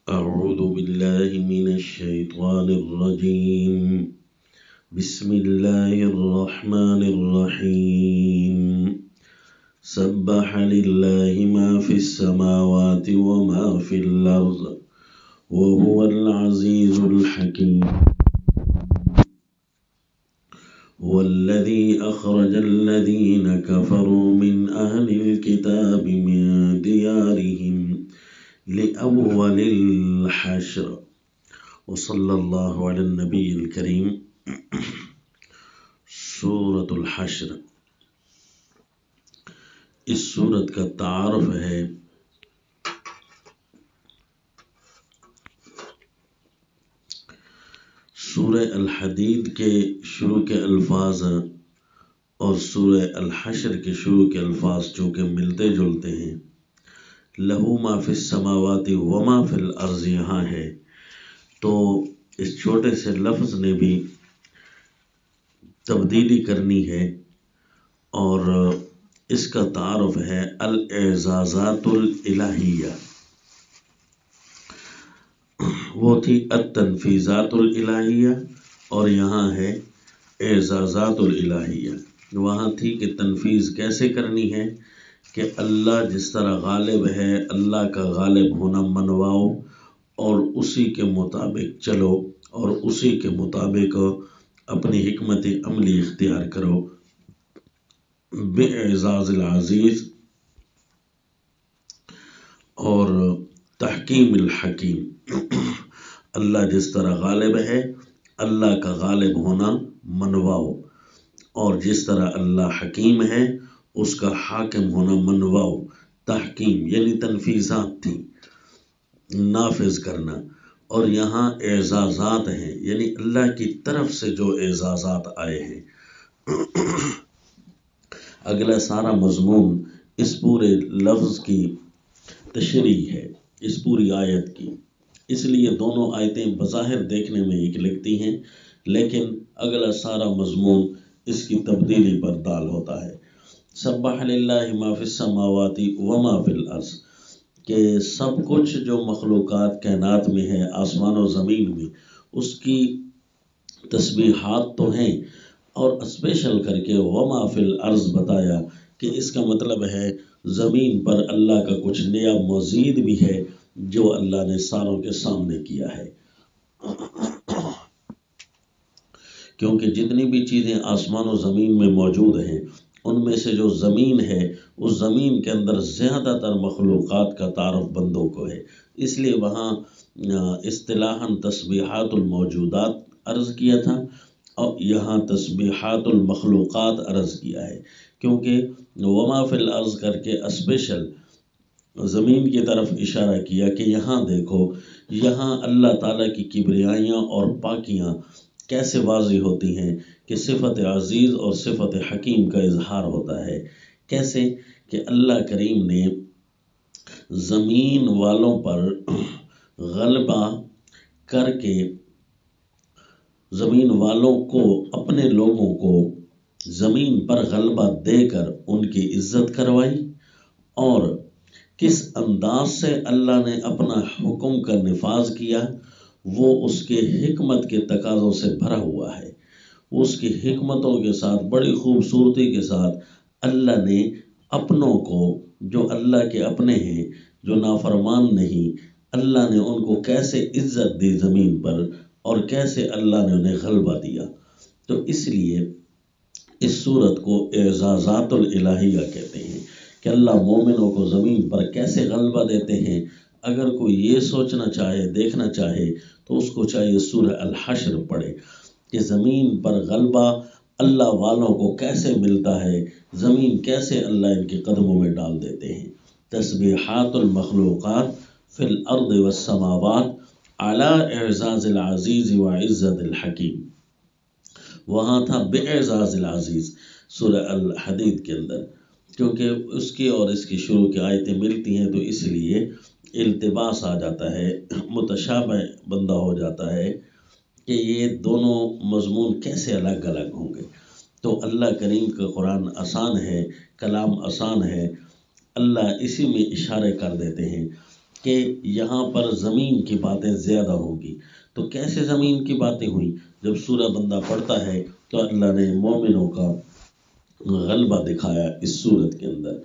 أعوذ بالله من الشيطان الرجيم. بسم الله الرحمن الرحيم. سبح لله ما في السماوات وما في الأرض وهو العزيز الحكيم. هو الذي أخرج الذين كفروا من أهل الكتاب من ديارهم لأول الحشر. وصلی اللہ علی النبی الکریم. سورۃ الحشر، اس سورت کا تعارف ہے سورہ الحدید کے شروع کے الفاظ اور سورہ الحشر کے شروع کے الفاظ چونکہ ملتے جلتے ہیں. لہو ما فی السماوات وما فی الارض یہاں ہے، تو اس چھوٹے سے لفظ نے بھی تبدیلی کرنی ہے اور اس کا تعارف ہے الاعزازات الالہیہ. وہ تھی التنفیذات الالہیہ اور یہاں ہے اعزازات الالہیہ. وہاں تھی کہ تنفیذ کیسے کرنی ہے کہ اللہ جس طرح غالب ہے اللہ کا غالب ہونا منواؤ اور اسی کے مطابق چلو اور اسی کے مطابق اپنی حکمت عملی اختیار کرو. باعزاز العزیز اور تحکیم الحکیم. اللہ جس طرح غالب ہے اللہ کا غالب ہونا منواؤ اور جس طرح اللہ حکیم ہے اس کا حاکم ہونا منواؤ. تحکیم یعنی تنفیذات تھی، نافذ کرنا، اور یہاں اعزازات ہیں یعنی اللہ کی طرف سے جو اعزازات آئے ہیں. اگلا سارا مضمون اس پورے لفظ کی تشریح ہے، اس پوری آیت کی. اس لیے دونوں آیتیں بظاہر دیکھنے میں ایک لگتی ہیں لیکن اگلا سارا مضمون اس کی تبدیلی پر دال ہوتا ہے. سبح للہ ما فی السماوات وما فی الارض، کہ سب کچھ جو مخلوقات کائنات میں ہے آسمان و زمین میں اس کی تسبیحات تو ہیں، اور اسپیشل کر کے وما فی الارض بتایا کہ اس کا مطلب ہے زمین پر اللہ کا کچھ نیا مزید بھی ہے جو اللہ نے ساروں کے سامنے کیا ہے. کیونکہ جتنی بھی چیزیں آسمان و زمین میں موجود ہیں ان میں سے جو زمین ہے اس زمین کے اندر زیادہ تر مخلوقات کا تعارف بندوں کو ہے، اس لیے وہاں اصطلاحاً تسبیحات الموجودات عرض کیا تھا اور یہاں تسبیحات المخلوقات عرض کیا ہے. کیونکہ وما فی الارض کر کے اسپیشل زمین کی طرف اشارہ کیا کہ یہاں دیکھو، یہاں اللہ تعالیٰ کی کبریائیاں اور پاکیاں کیسے واضح ہوتی ہیں کہ صفت عزیز اور صفت حکیم کا اظہار ہوتا ہے. کیسے کہ اللہ کریم نے زمین والوں پر غلبہ کر کے زمین والوں کو، اپنے لوگوں کو زمین پر غلبہ دے کر ان کی عزت کروائی، اور کس انداز سے اللہ نے اپنا حکم کا نفاذ کیا وہ اس کے حکمت کے تقاضوں سے بھرا ہوا ہے. اس کی حکمتوں کے ساتھ بڑی خوبصورتی کے ساتھ اللہ نے اپنوں کو، جو اللہ کے اپنے ہیں، جو نافرمان نہیں، اللہ نے ان کو کیسے عزت دی زمین پر اور کیسے اللہ نے انہیں غلبہ دیا. تو اس لیے اس صورت کو اعزازات الالہیہ کہتے ہیں کہ اللہ مومنوں کو زمین پر کیسے غلبہ دیتے ہیں. اگر کوئی یہ سوچنا چاہے، دیکھنا چاہے تو اس کو چاہیے سورہ الحشر پڑھے کہ زمین پر غلبہ اللہ والوں کو کیسے ملتا ہے، زمین کیسے اللہ ان کے قدموں میں ڈال دیتے ہیں. تسبیحات المخلوقات فی الارض والسماوات علی اعزاز العزیز وعزت الحکیم. وہاں تھا باعزاز العزیز سورہ الحدید کے اندر، کیونکہ اس کی اور اس کی شروع کی آیتیں ملتی ہیں تو اس لیے التباس آ جاتا ہے، متشابہ بندہ ہو جاتا ہے کہ یہ دونوں مضمون کیسے الگ الگ ہوں گے. تو اللہ کریم کا قرآن آسان ہے، کلام آسان ہے. اللہ اسی میں اشارے کر دیتے ہیں کہ یہاں پر زمین کی باتیں زیادہ ہوں گی. تو کیسے زمین کی باتیں ہوئی؟ جب سورہ بندہ پڑھتا ہے تو اللہ نے مومنوں کا غلبہ دکھایا اس صورت کے اندر.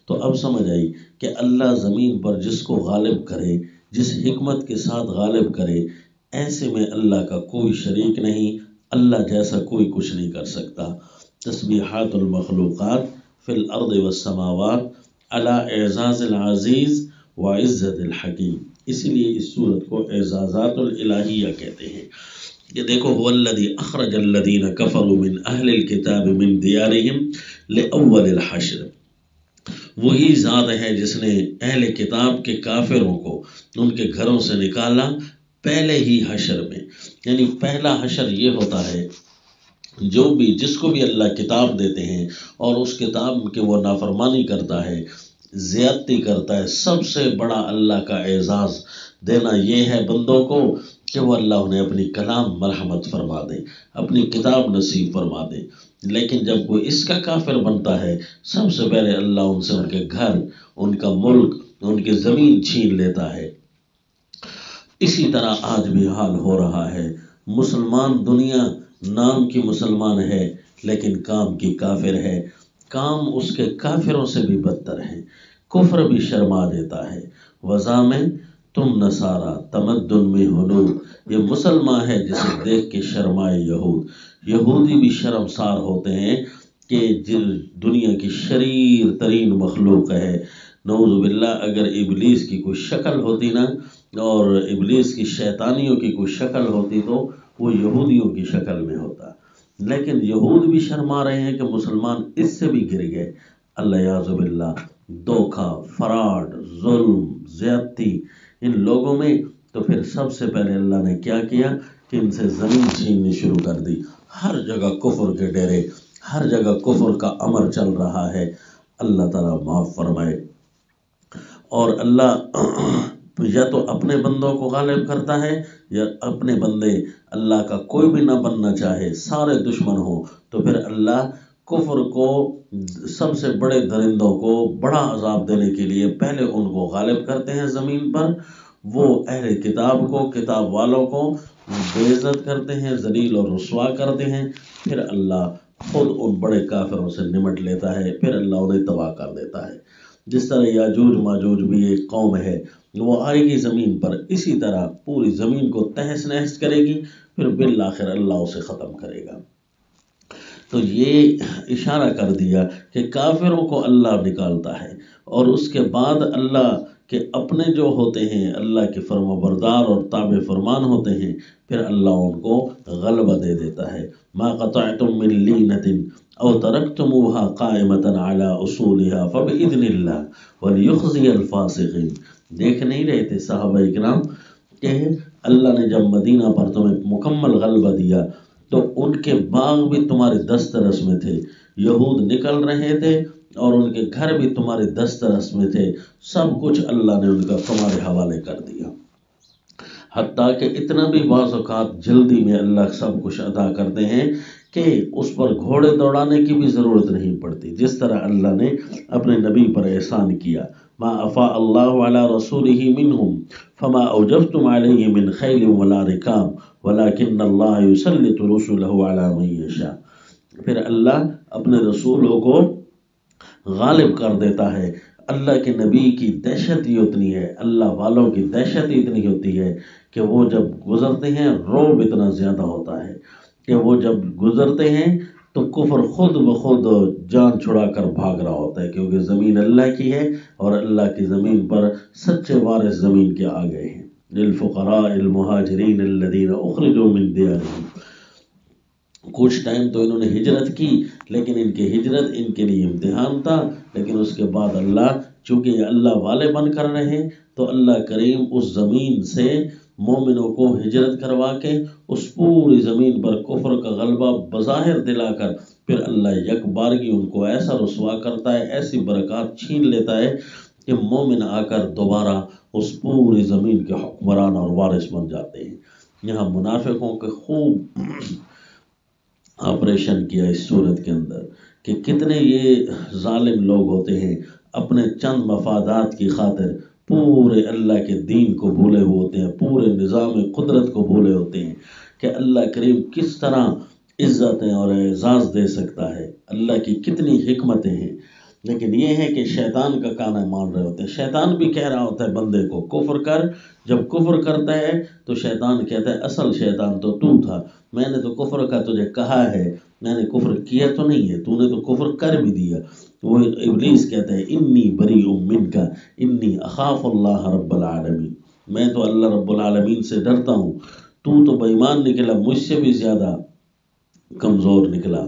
تو اب سمجھ آئی کہ اللہ زمین پر جس کو غالب کرے، جس حکمت کے ساتھ غالب کرے، ایسے میں اللہ کا کوئی شریک نہیں، اللہ جیسا کوئی کچھ نہیں کر سکتا. تسبیحات المخلوقات فی الارض والسماوات علی اعزاز العزیز وعزت الحکیم. اسی لیے اس صورت کو اعزازات الالہیہ کہتے ہیں. یہ دیکھو، هو الذی اخرج الذین کفروا من اہل الکتاب من دیارہم لأول الحشر. وہی ذات ہے جس نے اہل کتاب کے کافروں کو ان کے گھروں سے نکالا پہلے ہی حشر میں. یعنی پہلا حشر یہ ہوتا ہے، جس کو بھی اللہ کتاب دیتے ہیں اور اس کتاب کے وہ نافرمانی کرتا ہے، زیادتی کرتا ہے، سب سے بڑا اللہ کا اعزاز دینا یہ ہے بندوں کو کہ وہ اللہ انہیں اپنی کلام مرحمت فرما دے، اپنی کتاب نصیب فرما دے. لیکن جب وہ اس کا کافر بنتا ہے، سب سے پہلے اللہ ان سے ان کے گھر، ان کا ملک، ان کی زمین چھین لیتا ہے. اسی طرح آج بھی حال ہو رہا ہے. مسلمان دنیا نام کی مسلمان ہے لیکن کام کی کافر ہے. کام اس کے کافروں سے بھی بدتر ہے. کفر بھی شرما دیتا ہے. وضع میں تم نصارہ تمدن میں ہنود. یہ مسلمان ہے جسے دیکھ کے شرمائے یہود. یہودی بھی شرمسار ہوتے ہیں کہ دنیا کی شریر ترین مخلوق ہے. نعوذ باللہ، اگر ابلیس کی کوئی شکل ہوتی نا، اور ابلیس کی شیطانیوں کی کوئی شکل ہوتی تو وہ یہودیوں کی شکل میں ہوتا. لیکن یہود بھی شرما رہے ہیں کہ مسلمان اس سے بھی گر گئے. اللہ یعوذ باللہ، دھوکہ، فراڈ، ظلم، زیادتی ان لوگوں میں. تو پھر سب سے پہلے اللہ نے کیا کیا کہ ان سے زمین چھیننی شروع کر دی. ہر جگہ کفر کے ڈیرے، ہر جگہ کفر کا امر چل رہا ہے. اللہ تعالیٰ معاف فرمائے. اور اللہ یا تو اپنے بندوں کو غالب کرتا ہے، یا اپنے بندے اللہ کا کوئی بھی نہ بننا چاہے، سارے دشمن ہوں، تو پھر اللہ کفر کو، سب سے بڑے درندوں کو بڑا عذاب دینے کے لیے پہلے ان کو غالب کرتے ہیں زمین پر. وہ اہل کتاب کو، کتاب والوں کو بے عزت کرتے ہیں، ذلیل اور رسوا کرتے ہیں. پھر اللہ خود ان بڑے کافروں سے نمٹ لیتا ہے، پھر اللہ انہیں تباہ کر دیتا ہے. جس طرح یاجوج ماجوج بھی ایک قوم ہے، وہ آئے گی زمین پر، اسی طرح پوری زمین کو تہس نہس کرے گی، پھر بالآخر اللہ اسے ختم کرے گا. تو یہ اشارہ کر دیا کہ کافروں کو اللہ نکالتا ہے، اور اس کے بعد اللہ کے اپنے جو ہوتے ہیں، اللہ کے فرما بردار اور تابع فرمان ہوتے ہیں، پھر اللہ ان کو غلبہ دے دیتا ہے. ما قطعتم من لینۃ او ترکتموها قائمۃ علی اصولها فباذن اللہ ولیخزی الفاسقین. دیکھ نہیں رہے تھے صحابہ اکرام کہ اللہ نے جب مدینہ پر تمہیں مکمل غلبہ دیا تو ان کے باغ بھی تمہارے دسترس میں تھے، یہود نکل رہے تھے اور ان کے گھر بھی تمہارے دسترس میں تھے، سب کچھ اللہ نے ان کا تمہارے حوالے کر دیا. حتیٰ کہ اتنا بھی بعض اوقات جلدی میں اللہ سب کچھ عطا کرتے ہیں کہ اس پر گھوڑے دوڑانے کی بھی ضرورت نہیں پڑتی، جس طرح اللہ نے اپنے نبی پر احسان کیا. ما افاء اللہ علی رسولہ منہم فما اوجفتم علیہ من خیل ولا رکاب ولکن اللہ یسلط رسلہ علی من یشاء. پھر اللہ اپنے رسولوں کو غالب کر دیتا ہے. اللہ کے نبی کی دہشت ہی اتنی ہے، اللہ والوں کی دہشت ہی اتنی ہوتی ہے کہ وہ جب گزرتے ہیں رعب اتنا زیادہ ہوتا ہے کہ وہ جب گزرتے ہیں تو کفر خود بخود جان چھڑا کر بھاگ رہا ہوتا ہے، کیونکہ زمین اللہ کی ہے اور اللہ کی زمین پر سچے وارث زمین کے آ گئے ہیں. للفقراء المہاجرین الذین اخرجوا من دیارہم. کچھ ٹائم تو انہوں نے ہجرت کی، لیکن ان کی ہجرت ان کے لیے امتحان تھا. لیکن اس کے بعد اللہ، چونکہ یہ اللہ والے بن کر رہے، تو اللہ کریم اس زمین سے مومنوں کو ہجرت کروا کے اس پوری زمین پر کفر کا غلبہ بظاہر دلا کر پھر اللہ یک بارگی ان کو ایسا رسوا کرتا ہے، ایسی برکات چھین لیتا ہے کہ مومن آ کر دوبارہ اس پوری زمین کے حکمران اور وارث بن جاتے ہیں. یہاں منافقوں کے خوب آپریشن کیا اس صورت کے اندر کہ کتنے یہ ظالم لوگ ہوتے ہیں، اپنے چند مفادات کی خاطر پورے اللہ کے دین کو بھولے ہوئے ہوتے ہیں، پورے نظام قدرت کو بھولے ہوتے ہیں کہ اللہ کریم کس طرح عزتیں اور اعزاز دے سکتا ہے، اللہ کی کتنی حکمتیں ہیں۔ لیکن یہ ہے کہ شیطان کا کانا مان رہے ہوتے ہیں۔ شیطان بھی کہہ رہا ہوتا ہے بندے کو کفر کر، جب کفر کرتا ہے تو شیطان کہتا ہے اصل شیطان تو تھا، میں نے تو کفر کا تجھے کہا ہے، میں نے کفر کیا تو نہیں ہے، تو نے تو کفر کر بھی دیا۔ وہ ابلیس کہتا ہے انی بریء منک انی اخاف اللہ رب العالمین، میں تو اللہ رب العالمین سے ڈرتا ہوں، تو بے ایمان نکلا، مجھ سے بھی زیادہ کمزور نکلا۔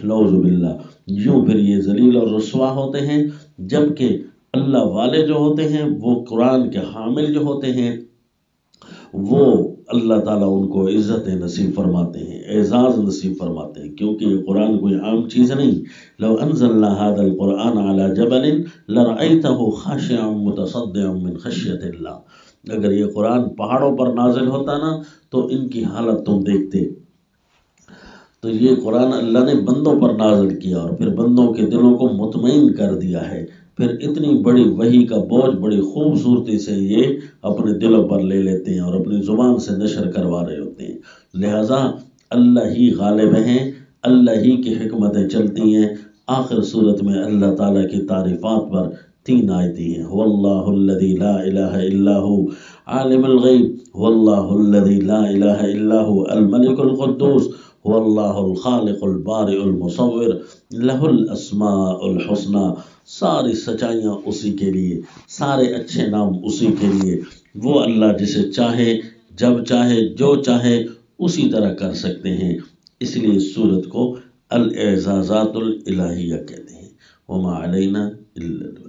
نعوذ باللہ۔ یوں پھر یہ ذلیل اور رسوا ہوتے ہیں، جبکہ اللہ والے جو ہوتے ہیں، وہ قرآن کے حامل جو ہوتے ہیں، وہ اللہ تعالیٰ ان کو عزت نصیب فرماتے ہیں، اعزاز نصیب فرماتے ہیں، کیونکہ یہ قرآن کوئی عام چیز نہیں۔ لو انزلنا هذا القرآن على جبل لرأيته خاشعا متصدعا من خشیۃ اللہ، اگر یہ قرآن پہاڑوں پر نازل ہوتا نا تو ان کی حالت تم دیکھتے۔ تو یہ قرآن اللہ نے بندوں پر نازل کیا اور پھر بندوں کے دلوں کو مطمئن کر دیا ہے، پھر اتنی بڑی وحی کا بوجھ بڑی خوبصورتی سے یہ اپنے دلوں پر لے لیتے ہیں اور اپنی زبان سے نشر کروا رہے ہوتے ہیں۔ لہٰذا اللہ ہی غالب ہیں، اللہ ہی کی حکمتیں چلتی ہیں۔ آخر صورت میں اللہ تعالیٰ کی تعریفات پر 3 آیتیں ہیں۔ هو اللہ الذی لا الہ الا هو عالم الغیب، هو اللہ الذی لا الہ الا هو الملک القدوس، هو اللہ الخالق البارئ المصور، لہ الاسماء الحسنی۔ ساری سچائیاں اسی کے لیے، سارے اچھے نام اسی کے لیے۔ وہ اللہ جسے چاہے جب چاہے جو چاہے اسی طرح کر سکتے ہیں، اس لیے اس صورت کو الاعزازات الالہیہ کہتے ہیں۔ وما علینا الا